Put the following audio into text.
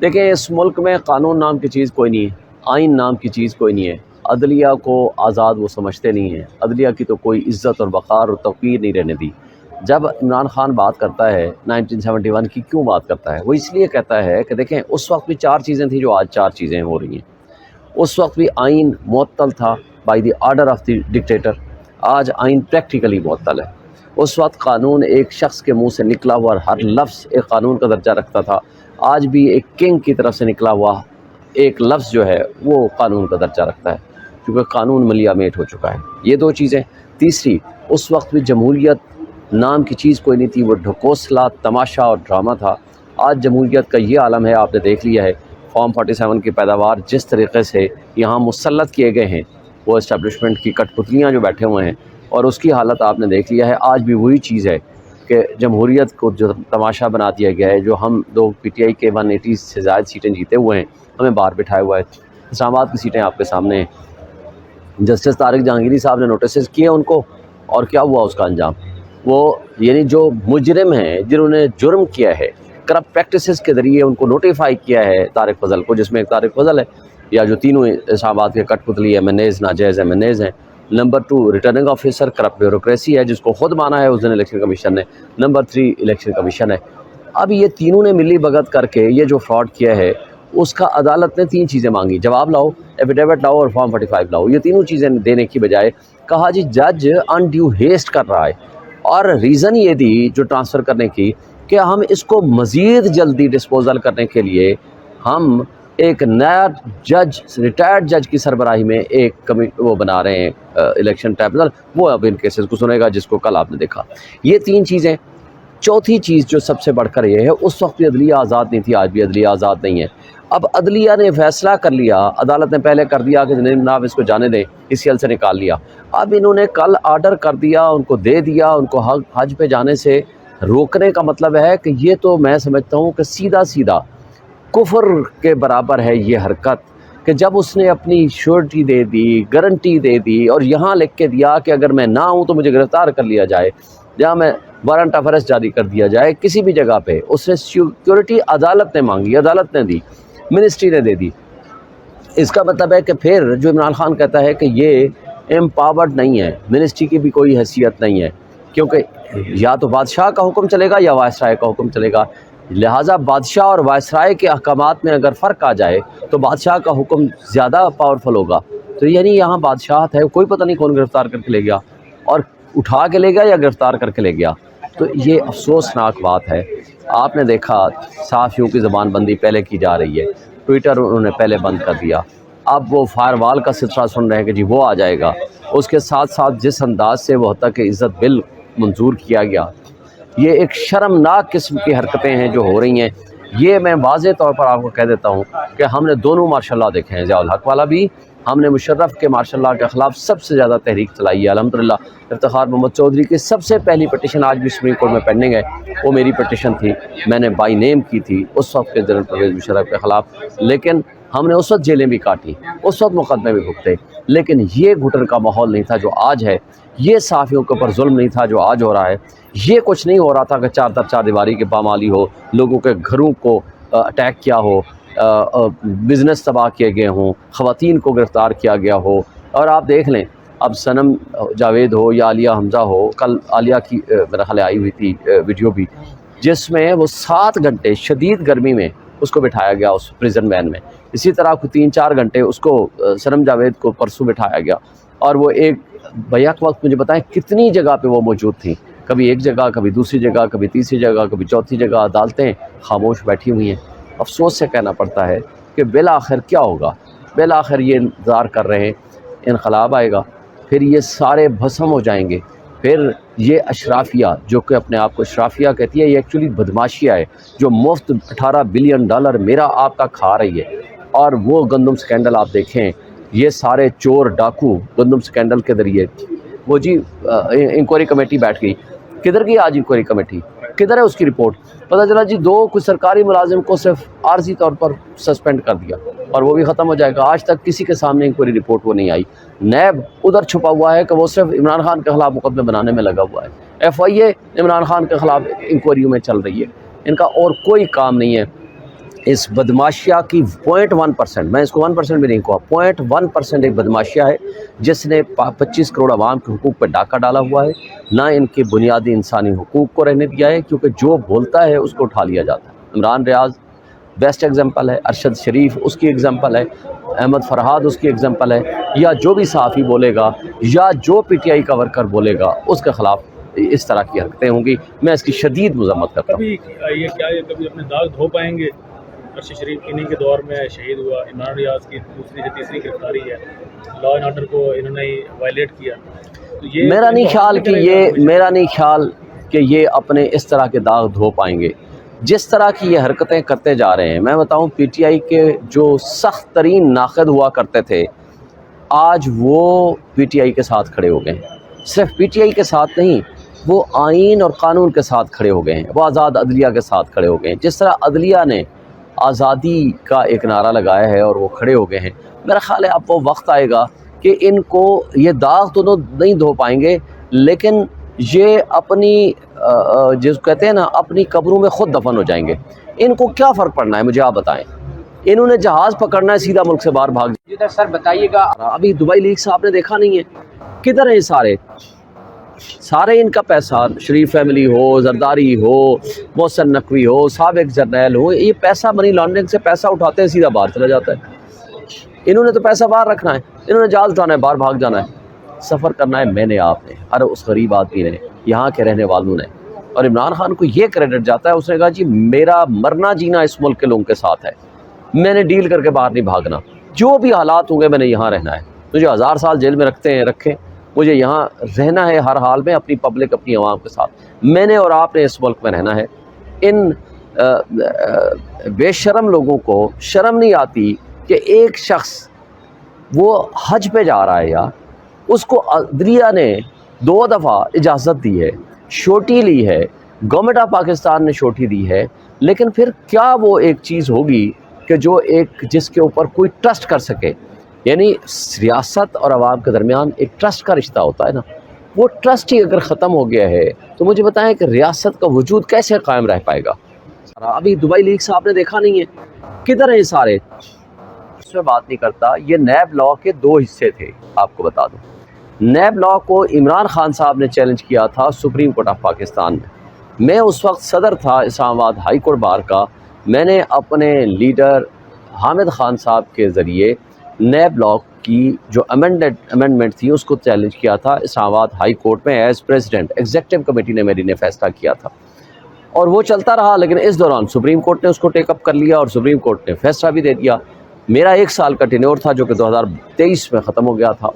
دیکھیں اس ملک میں قانون نام کی چیز کوئی نہیں ہے، آئین نام کی چیز کوئی نہیں ہے، عدلیہ کو آزاد وہ سمجھتے نہیں ہیں، عدلیہ کی تو کوئی عزت اور وقار اور توقیر نہیں رہنے دی۔ جب عمران خان بات کرتا ہے 1971 کی، کیوں بات کرتا ہے؟ وہ اس لیے کہتا ہے کہ دیکھیں اس وقت بھی 4 چیزیں تھیں جو آج 4 چیزیں ہو رہی ہیں۔ اس وقت بھی آئین معطل تھا by the order of the dictator, آج آئین پریکٹیکلی معطل ہے۔ اس وقت قانون ایک شخص کے منہ سے نکلا ہوا ہر لفظ ایک قانون کا درجہ رکھتا تھا، آج بھی ایک کنگ کی طرف سے نکلا ہوا ایک لفظ جو ہے وہ قانون کا درجہ رکھتا ہے، کیونکہ قانون ملیا میٹ ہو چکا ہے۔ یہ 2 چیزیں۔ تیسری، اس وقت بھی جمہوریت نام کی چیز کوئی نہیں تھی، وہ ڈھکوسلا، تماشا اور ڈرامہ تھا۔ آج جمہوریت کا یہ عالم ہے، آپ نے دیکھ لیا ہے فارم 47 کی پیداوار جس طریقے سے یہاں مسلط کیے گئے ہیں، وہ اسٹیبلشمنٹ کی کٹ پتلیاں جو بیٹھے ہوئے ہیں، اور اس کی حالت آپ نے دیکھ لیا ہے۔ آج بھی وہی چیز ہے کہ جمہوریت کو جو تماشا بنا دیا گیا ہے، جو ہم لوگ پی ٹی آئی کے 180 سے زائد سیٹیں جیتے ہوئے ہیں، ہمیں باہر بٹھایا ہوا ہے۔ اسلام آباد کی سیٹیں آپ کے سامنے ہیں۔ جسٹس طارق جہانگیری صاحب نے نوٹسز کیے ان کو، اور کیا ہوا اس کا انجام؟ وہ یعنی جو مجرم ہیں، جنہوں نے جرم کیا ہے، کرپٹ پریکٹسز کے ذریعے ان کو نوٹیفائی کیا ہے، طارق فضل کو، جس میں ایک طارق فضل ہے، یا جو تینوں اسلام آباد کے کٹ پتلی ایم این ایز ناجائز ایم این ایز ہیں۔ Number 2 returning officer corrupt bureaucracy ہے، جس کو خود مانا ہے اس دن الیکشن کمیشن نے۔ نمبر 3 الیکشن کمیشن ہے۔ اب یہ تینوں نے ملی بھگت کر کے یہ جو فراڈ کیا ہے، اس کا عدالت نے 3 چیزیں مانگی، جواب لاؤ، ایفیڈیوٹ لاؤ اور فارم 45 لاؤ۔ یہ تینوں چیزیں دینے کی بجائے کہا جی جج انڈیو ہیسٹ کر رہا ہے، اور ریزن یہ دی جو ٹرانسفر کرنے کی کہ ہم اس کو مزید جلدی ڈسپوزل کرنے کے لیے ہم ایک نیا جج، ریٹائرڈ جج کی سربراہی میں ایک وہ بنا رہے ہیں الیکشن ٹریبونل، وہ اب ان کیسز کو سنے گا، جس کو کل آپ نے دیکھا۔ یہ 3 چیزیں۔ چوتھی چیز جو سب سے بڑھ کر یہ ہے، اس وقت بھی عدلیہ آزاد نہیں تھی، آج بھی عدلیہ آزاد نہیں ہے۔ اب عدلیہ نے فیصلہ کر لیا، عدالت نے پہلے کر دیا کہ جناب اس کو جانے دیں، اس حل سے نکال لیا۔ اب انہوں نے کل آرڈر کر دیا، ان کو دے دیا، ان کو حج پہ جانے سے روکنے کا مطلب ہے کہ یہ تو میں سمجھتا ہوں کہ سیدھا سیدھا کفر کے برابر ہے یہ حرکت، کہ جب اس نے اپنی شیورٹی دے دی، گارنٹی دے دی، اور یہاں لکھ کے دیا کہ اگر میں نہ ہوں تو مجھے گرفتار کر لیا جائے، جہاں میں وارنٹ آف ارسٹ جاری کر دیا جائے کسی بھی جگہ پہ، اس نے سیکورٹی عدالت نے مانگی، عدالت نے دی، منسٹری نے دے دی۔ اس کا مطلب ہے کہ پھر جو عمران خان کہتا ہے کہ یہ امپاورڈ نہیں ہے، منسٹری کی بھی کوئی حیثیت نہیں ہے، کیونکہ یا تو بادشاہ کا حکم چلے گا یا وائسرائے کا حکم چلے گا، لہٰذا بادشاہ اور وائسرائے کے احکامات میں اگر فرق آ جائے تو بادشاہ کا حکم زیادہ پاورفل ہوگا۔ تو یعنی یہاں بادشاہت ہے، کوئی پتہ نہیں کون گرفتار کر کے لے گیا، اور اٹھا کے لے گیا یا گرفتار کر کے لے گیا۔ تو یہ افسوسناک بات ہے۔ آپ نے دیکھا صحافیوں کی زبان بندی پہلے کی جا رہی ہے، ٹویٹر انہوں نے پہلے بند کر دیا، اب وہ فائر وال کا سلسلہ سن رہے ہیں کہ جی وہ آ جائے گا۔ اس کے ساتھ ساتھ جس انداز سے وہ حتیٰ کہ عزت بل منظور کیا گیا، یہ ایک شرمناک قسم کی حرکتیں ہیں جو ہو رہی ہیں۔ یہ میں واضح طور پر آپ کو کہہ دیتا ہوں کہ ہم نے دونوں مارشاء اللہ دیکھے ہیں، ضیاء الحق والا بھی، ہم نے مشرف کے مارشاء اللہ کے خلاف سب سے زیادہ تحریک چلائی ہے الحمدللہ۔ افتخار محمد چودھری کی سب سے پہلی پٹیشن آج بھی سپریم کورٹ میں پینڈنگ ہے، وہ میری پٹیشن تھی، میں نے بائی نیم کی تھی اس وقت کے جنرل پرویز مشرف کے خلاف، لیکن ہم نے اس وقت جیلیں بھی کاٹی، اس وقت مقدمے بھی بھگتے، لیکن یہ گھٹن کا ماحول نہیں تھا جو آج ہے، یہ صحافیوں کے اوپر ظلم نہیں تھا جو آج ہو رہا ہے، یہ کچھ نہیں ہو رہا تھا کہ 4 در 4 دیواری کے پامالی ہو، لوگوں کے گھروں کو اٹیک کیا ہو، بزنس تباہ کیے گئے ہوں، خواتین کو گرفتار کیا گیا ہو۔ اور آپ دیکھ لیں اب صنم جاوید ہو یا عالیہ حمزہ ہو، کل عالیہ کی میرا خیال آئی ہوئی تھی ویڈیو بھی، جس میں وہ 7 گھنٹے شدید گرمی میں اس کو بٹھایا گیا اس پریزن وین میں، اسی طرح کو 3-4 گھنٹے اس کو صنم جاوید کو پرسوں بٹھایا گیا، اور وہ ایک بیک وقت مجھے بتائیں کتنی جگہ پہ وہ موجود تھیں، کبھی ایک جگہ، کبھی دوسری جگہ، کبھی تیسری جگہ، کبھی چوتھی جگہ، عدالتیں خاموش بیٹھی ہوئی ہیں۔ افسوس سے کہنا پڑتا ہے کہ بالآخر کیا ہوگا؟ بالآخر یہ انتظار کر رہے ہیں انقلاب آئے گا، پھر یہ سارے بھسم ہو جائیں گے، پھر یہ اشرافیہ جو کہ اپنے آپ کو اشرافیہ کہتی ہے، یہ ایکچولی بدماشیہ ہے جو مفت $18 بلین میرا آپ کا کھا رہی ہے۔ اور وہ گندم سکینڈل آپ دیکھیں، یہ سارے چور ڈاکو گندم سکینڈل کے ذریعے، وہ جی انکوائری کمیٹی بیٹھ گئی، کدھر گئی آج انکوائری کمیٹی؟ کدھر ہے اس کی رپورٹ؟ پتہ چلا جی 2 کچھ سرکاری ملازم کو صرف عارضی طور پر سسپینڈ کر دیا، اور وہ بھی ختم ہو جائے گا۔ آج تک کسی کے سامنے انکوائری رپورٹ وہ نہیں آئی۔ نیب ادھر چھپا ہوا ہے کہ وہ صرف عمران خان کے خلاف مقدمے بنانے میں لگا ہوا ہے، FIA عمران خان کے خلاف انکوائریوں میں چل رہی ہے، ان کا اور کوئی کام نہیں ہے۔ اس بدماشیہ کی 0.1%، میں اس کو 1% بھی نہیں کہا، 0.1% ایک بدماشیہ ہے جس نے 25 کروڑ عوام کے حقوق پہ ڈاکہ ڈالا ہوا ہے، نہ ان کے بنیادی انسانی حقوق کو رہنے دیا ہے، کیونکہ جو بولتا ہے اس کو اٹھا لیا جاتا ہے۔ عمران ریاض بیسٹ ایگزامپل ہے، ارشد شریف اس کی ایگزامپل ہے، احمد فرحاد اس کی ایگزامپل ہے، یا جو بھی صحافی بولے گا یا جو پی ٹی آئی کا ورکر بولے گا اس کے خلاف اس طرح کی حرکتیں ہوں گی۔ میں اس کی شدید مذمت کرتا ہوں۔ کبھی اپنے داغ دھو پائیں گے؟ ارشد شریف انہی کے دور میں شہید ہوا، عمران ریاض کی دوسری سے تیسری گرفتاری ہے، لا اینڈ آرڈر کو انہوں نے وائلیٹ کیا۔ میرا نہیں خیال کہ یہ اپنے اس طرح کے داغ دھو پائیں گے جس طرح کی یہ حرکتیں کرتے جا رہے ہیں۔ میں بتاؤں پی ٹی آئی کے جو سخت ترین ناقد ہوا کرتے تھے آج وہ پی ٹی آئی کے ساتھ کھڑے ہو گئے ہیں، صرف پی ٹی آئی کے ساتھ نہیں، وہ آئین اور قانون کے ساتھ کھڑے ہو گئے ہیں، وہ آزاد عدلیہ کے ساتھ کھڑے ہو گئے ہیں۔ جس طرح عدلیہ نے آزادی کا ایک نعرہ لگایا ہے اور وہ کھڑے ہو گئے ہیں، میرا خیال ہے اب وہ وقت آئے گا کہ ان کو یہ داغ تو نہیں دھو پائیں گے، لیکن یہ اپنی جس کہتے ہیں نا اپنی قبروں میں خود دفن ہو جائیں گے۔ ان کو کیا فرق پڑنا ہے مجھے آپ بتائیں؟ انہوں نے جہاز پکڑنا ہے، سیدھا ملک سے باہر بھاگ جائیں۔ سر بتائیے گا، ابھی دبئی لیکس آپ نے دیکھا نہیں ہے، کدھر ہیں سارے ان کا پیسہ، شریف فیملی ہو، زرداری ہو، محسن نقوی ہو، سابق جرنیل ہو، یہ پیسہ منی لانڈرنگ سے پیسہ اٹھاتے ہیں، سیدھا باہر چلا جاتا ہے۔ انہوں نے تو پیسہ باہر رکھنا ہے، انہوں نے جہاز اٹھانا ہے، باہر بھاگ جانا ہے۔ سفر کرنا ہے میں نے، آپ نے، ہر اس غریب آدمی نے، یہاں کے رہنے والوں نے۔ اور عمران خان کو یہ کریڈٹ جاتا ہے، اس نے کہا جی میرا مرنا جینا اس ملک کے لوگوں کے ساتھ ہے، میں نے ڈیل کر کے باہر نہیں بھاگنا، جو بھی حالات ہوں گے میں نے یہاں رہنا ہے، مجھے 1000 سال جیل میں رکھیں، مجھے یہاں رہنا ہے ہر حال میں، اپنی پبلک اپنی عوام کے ساتھ، میں نے اور آپ نے اس ملک میں رہنا ہے۔ ان بے شرم لوگوں کو شرم نہیں آتی کہ ایک شخص وہ حج پہ جا رہا ہے، یا اس کو عدلیہ نے 2 دفعہ اجازت دی ہے، شوٹی لی ہے، گورنمنٹ آف پاکستان نے شوٹی دی ہے، لیکن پھر کیا وہ ایک چیز ہوگی کہ جو ایک جس کے اوپر کوئی ٹرسٹ کر سکے؟ یعنی ریاست اور عوام کے درمیان ایک ٹرسٹ کا رشتہ ہوتا ہے نا، وہ ٹرسٹ ہی اگر ختم ہو گیا ہے تو مجھے بتائیں کہ ریاست کا وجود کیسے قائم رہ پائے گا؟ ابھی دبئی لیکس آپ نے دیکھا نہیں ہے، کدھر ہیں سارے؟ اس میں بات نہیں کرتا۔ یہ نیب لا کے 2 حصے تھے، آپ کو بتا دوں۔ نیب لا کو عمران خان صاحب نے چیلنج کیا تھا سپریم کورٹ آف پاکستان میں اس وقت صدر تھا اسلام آباد ہائی کورٹ بار کا، میں نے اپنے لیڈر حامد خان صاحب کے ذریعے نیب لا کی جو امینڈمنٹ تھی اس کو چیلنج کیا تھا اسلام آباد ہائی کورٹ میں، ایز پریزیڈنٹ ایگزیکٹو کمیٹی نے میری نے فیصلہ کیا تھا، اور وہ چلتا رہا، لیکن اس دوران سپریم کورٹ نے اس کو ٹیک اپ کر لیا اور سپریم کورٹ نے فیصلہ بھی دے دیا۔ میرا 1 سال کا ٹینیور تھا جو کہ 2023 میں ختم ہو گیا تھا۔